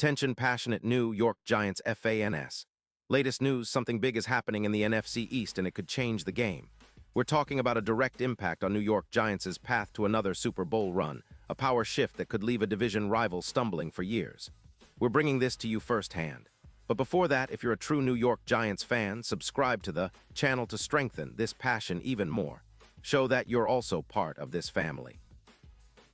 Attention passionate New York Giants fans. Latest news, something big is happening in the NFC East and it could change the game. We're talking about a direct impact on New York Giants' path to another Super Bowl run, a power shift that could leave a division rival stumbling for years. We're bringing this to you firsthand. But before that, if you're a true New York Giants fan, subscribe to the channel to strengthen this passion even more. Show that you're also part of this family.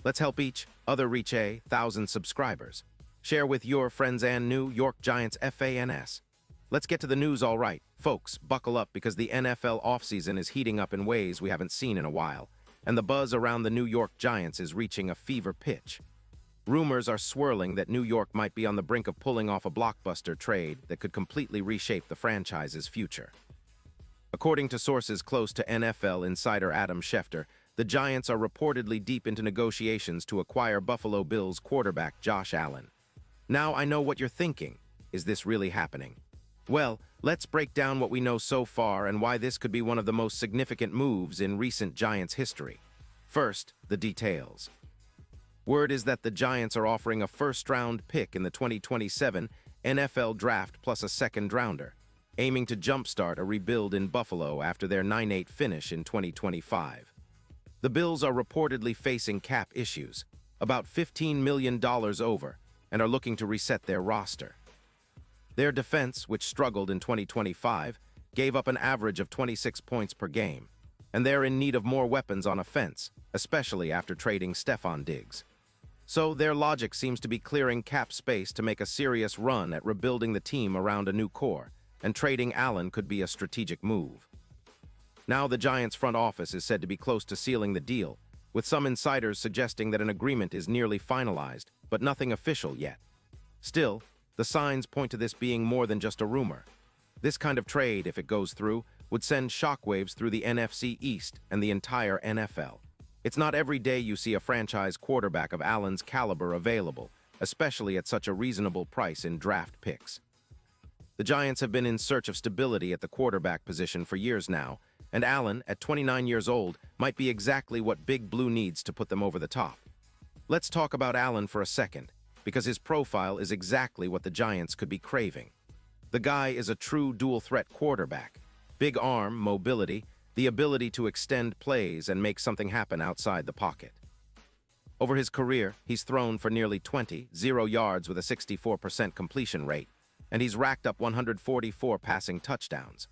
Let's help each other reach 1,000 subscribers. Share with your friends and New York Giants fans. Let's get to the news, all right. Folks, buckle up because the NFL offseason is heating up in ways we haven't seen in a while, and the buzz around the New York Giants is reaching a fever pitch. Rumors are swirling that New York might be on the brink of pulling off a blockbuster trade that could completely reshape the franchise's future. According to sources close to NFL insider Adam Schefter, the Giants are reportedly deep into negotiations to acquire Buffalo Bills quarterback Josh Allen. Now I know what you're thinking. Is this really happening? Well, let's break down what we know so far and why this could be one of the most significant moves in recent Giants history. First, the details. Word is that the Giants are offering a first-round pick in the 2027 NFL Draft plus a second-rounder, aiming to jumpstart a rebuild in Buffalo after their 9-8 finish in 2025. The Bills are reportedly facing cap issues, about $15 million over, and are looking to reset their roster. Their defense, which struggled in 2025, gave up an average of 26 points per game, and they're in need of more weapons on offense, especially after trading Stefon Diggs. So their logic seems to be clearing cap space to make a serious run at rebuilding the team around a new core, and trading Allen could be a strategic move. Now the Giants' front office is said to be close to sealing the deal, with some insiders suggesting that an agreement is nearly finalized, but nothing official yet. Still, the signs point to this being more than just a rumor. This kind of trade, if it goes through, would send shockwaves through the NFC East and the entire NFL. It's not every day you see a franchise quarterback of Allen's caliber available, especially at such a reasonable price in draft picks. The Giants have been in search of stability at the quarterback position for years now, and Allen, at 29 years old, might be exactly what Big Blue needs to put them over the top. Let's talk about Allen for a second, because his profile is exactly what the Giants could be craving. The guy is a true dual-threat quarterback. Big arm, mobility, the ability to extend plays and make something happen outside the pocket. Over his career, he's thrown for nearly 0 yards with a 64% completion rate, and he's racked up 144 passing touchdowns.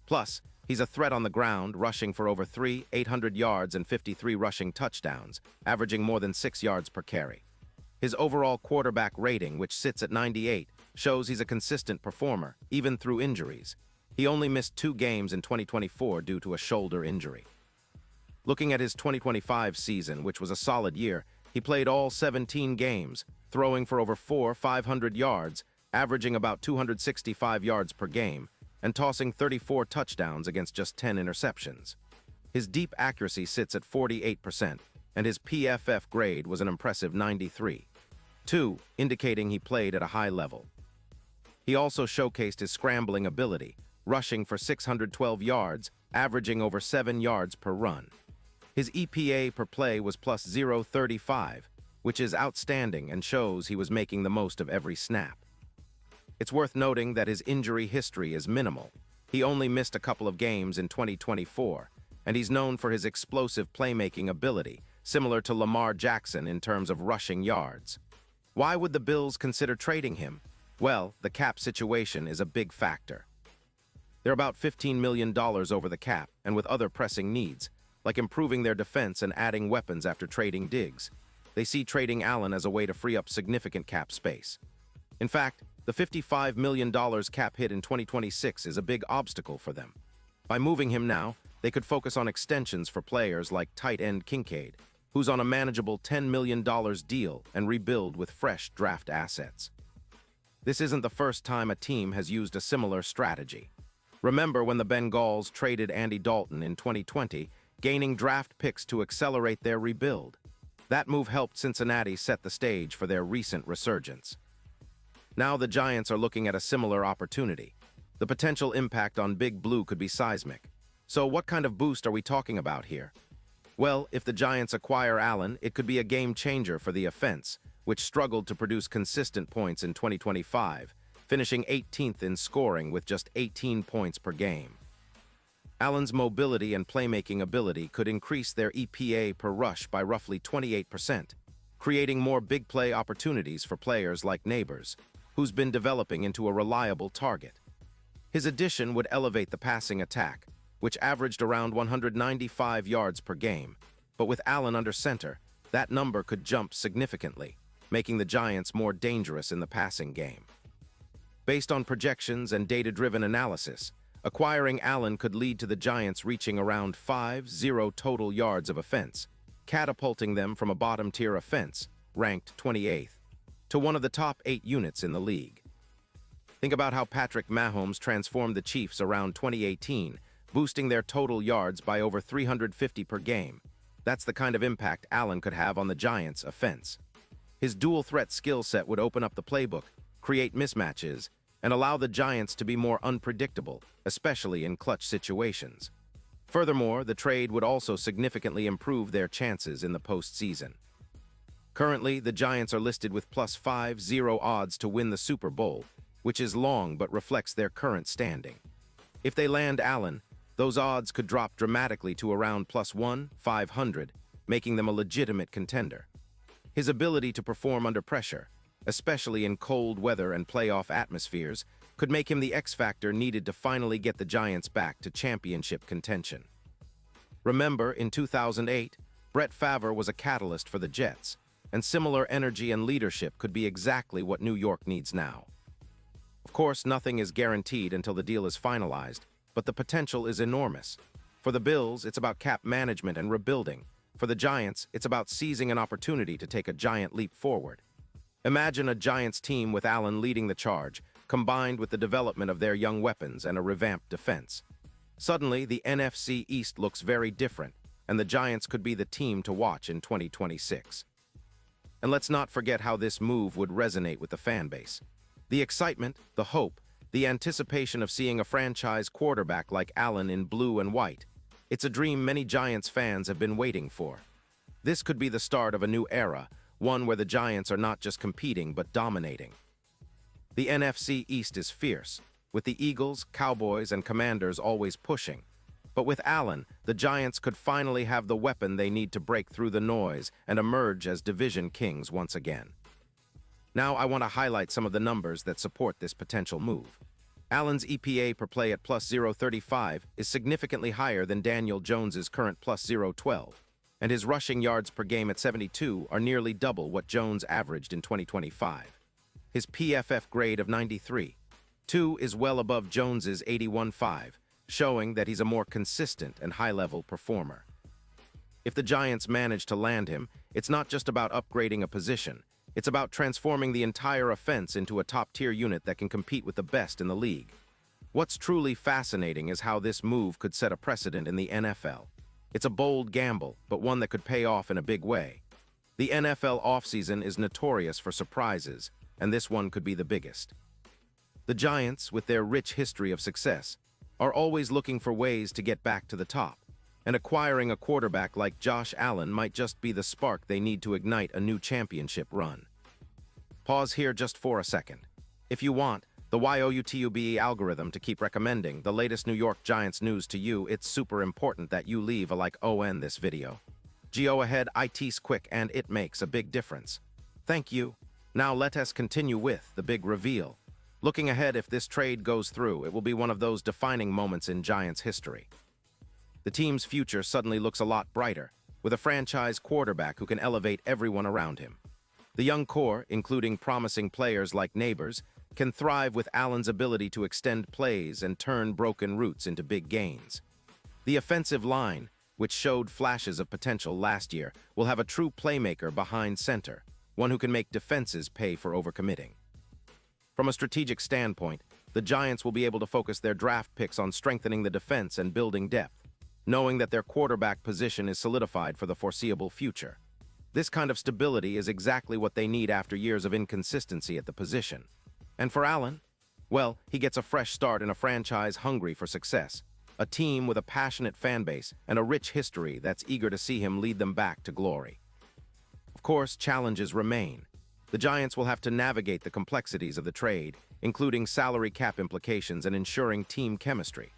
Plus, he's a threat on the ground, rushing for over 800 yards and 53 rushing touchdowns, averaging more than 6 yards per carry. His overall quarterback rating, which sits at 98, shows he's a consistent performer, even through injuries. He only missed 2 games in 2024 due to a shoulder injury. Looking at his 2025 season, which was a solid year, he played all 17 games, throwing for over 500 yards, averaging about 265 yards per game, and tossing 34 touchdowns against just 10 interceptions. His deep accuracy sits at 48%, and his PFF grade was an impressive 93. 2, indicating he played at a high level. He also showcased his scrambling ability, rushing for 612 yards, averaging over 7 yards per run. His EPA per play was plus 0.35, which is outstanding and shows he was making the most of every snap. It's worth noting that his injury history is minimal. He only missed a couple of games in 2024, and he's known for his explosive playmaking ability, similar to Lamar Jackson in terms of rushing yards. Why would the Bills consider trading him? Well, the cap situation is a big factor. They're about $15 million over the cap, and with other pressing needs, like improving their defense and adding weapons after trading Diggs, they see trading Allen as a way to free up significant cap space. In fact, the $55 million cap hit in 2026 is a big obstacle for them. By moving him now, they could focus on extensions for players like tight end Kincaid, who's on a manageable $10 million deal, and rebuild with fresh draft assets. This isn't the first time a team has used a similar strategy. Remember when the Bengals traded Andy Dalton in 2020, gaining draft picks to accelerate their rebuild? That move helped Cincinnati set the stage for their recent resurgence. Now the Giants are looking at a similar opportunity. The potential impact on Big Blue could be seismic. So what kind of boost are we talking about here? Well, if the Giants acquire Allen, it could be a game changer for the offense, which struggled to produce consistent points in 2025, finishing 18th in scoring with just 18 points per game. Allen's mobility and playmaking ability could increase their EPA per rush by roughly 28%, creating more big play opportunities for players like Neighbors, who's been developing into a reliable target. His addition would elevate the passing attack, which averaged around 195 yards per game, but with Allen under center, that number could jump significantly, making the Giants more dangerous in the passing game. Based on projections and data-driven analysis, acquiring Allen could lead to the Giants reaching around 5-0 total yards of offense, catapulting them from a bottom-tier offense, ranked 28th, to one of the top 8 units in the league. Think about how Patrick Mahomes transformed the Chiefs around 2018, boosting their total yards by over 350 per game. That's the kind of impact Allen could have on the Giants' offense. His dual-threat skill set would open up the playbook, create mismatches, and allow the Giants to be more unpredictable, especially in clutch situations. Furthermore, the trade would also significantly improve their chances in the postseason. Currently, the Giants are listed with plus 5-0 odds to win the Super Bowl, which is long but reflects their current standing. If they land Allen, those odds could drop dramatically to around plus 1,500, making them a legitimate contender. His ability to perform under pressure, especially in cold weather and playoff atmospheres, could make him the X-factor needed to finally get the Giants back to championship contention. Remember, in 2008, Brett Favre was a catalyst for the Jets, and similar energy and leadership could be exactly what New York needs now. Of course, nothing is guaranteed until the deal is finalized, but the potential is enormous. For the Bills, it's about cap management and rebuilding. For the Giants, it's about seizing an opportunity to take a giant leap forward. Imagine a Giants team with Allen leading the charge, combined with the development of their young weapons and a revamped defense. Suddenly, the NFC East looks very different, and the Giants could be the team to watch in 2026. And let's not forget how this move would resonate with the fan base. The excitement, the hope, the anticipation of seeing a franchise quarterback like Allen in blue and white. It's a dream many Giants fans have been waiting for. This could be the start of a new era, one where the Giants are not just competing but dominating. The NFC East is fierce, with the Eagles, Cowboys, and Commanders always pushing. But with Allen, the Giants could finally have the weapon they need to break through the noise and emerge as division kings once again. Now I want to highlight some of the numbers that support this potential move. Allen's EPA per play at plus 0.35 is significantly higher than Daniel Jones's current plus 0.12. And his rushing yards per game at 72 are nearly double what Jones averaged in 2025. His PFF grade of 93.2 is well above Jones's 81.5, showing that he's a more consistent and high-level performer. If the Giants manage to land him, it's not just about upgrading a position. It's about transforming the entire offense into a top-tier unit that can compete with the best in the league. What's truly fascinating is how this move could set a precedent in the NFL. It's a bold gamble, but one that could pay off in a big way. The NFL offseason is notorious for surprises, and this one could be the biggest. The Giants, with their rich history of success, are always looking for ways to get back to the top, and acquiring a quarterback like Josh Allen might just be the spark they need to ignite a new championship run. Pause here just for a second. If you want the YOUTUBE algorithm to keep recommending the latest New York Giants news to you, it's super important that you leave a like on this video. Go ahead, it's quick and it makes a big difference. Thank you. Now let us continue with the big reveal. Looking ahead, if this trade goes through, it will be one of those defining moments in Giants history. The team's future suddenly looks a lot brighter, with a franchise quarterback who can elevate everyone around him. The young core, including promising players like Neighbors, can thrive with Allen's ability to extend plays and turn broken routes into big gains. The offensive line, which showed flashes of potential last year, will have a true playmaker behind center, one who can make defenses pay for overcommitting. From a strategic standpoint, the Giants will be able to focus their draft picks on strengthening the defense and building depth, knowing that their quarterback position is solidified for the foreseeable future. This kind of stability is exactly what they need after years of inconsistency at the position. And for Allen, well, he gets a fresh start in a franchise hungry for success, a team with a passionate fan base and a rich history that's eager to see him lead them back to glory. Of course, challenges remain. The Giants will have to navigate the complexities of the trade, including salary cap implications and ensuring team chemistry.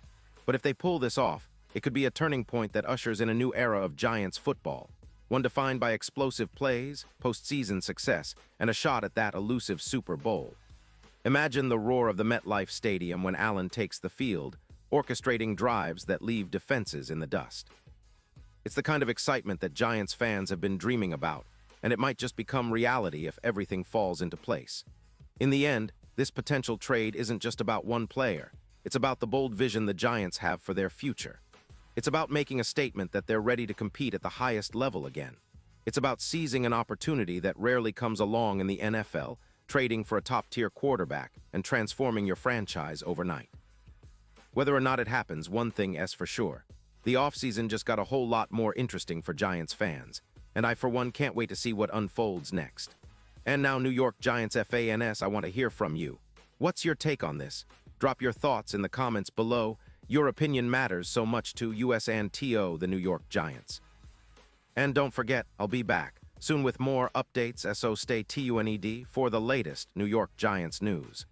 But if they pull this off, it could be a turning point that ushers in a new era of Giants football, one defined by explosive plays, postseason success, and a shot at that elusive Super Bowl. Imagine the roar of the MetLife Stadium when Allen takes the field, orchestrating drives that leave defenses in the dust. It's the kind of excitement that Giants fans have been dreaming about, and it might just become reality if everything falls into place. In the end, this potential trade isn't just about one player. It's about the bold vision the Giants have for their future. It's about making a statement that they're ready to compete at the highest level again. It's about seizing an opportunity that rarely comes along in the NFL, trading for a top-tier quarterback and transforming your franchise overnight. Whether or not it happens, one thing is for sure. The offseason just got a whole lot more interesting for Giants fans, and I, for one, can't wait to see what unfolds next. And now, New York Giants fans, I want to hear from you. What's your take on this? Drop your thoughts in the comments below. Your opinion matters so much to us and to the New York Giants. And don't forget, I'll be back soon with more updates, so stay tuned for the latest New York Giants news.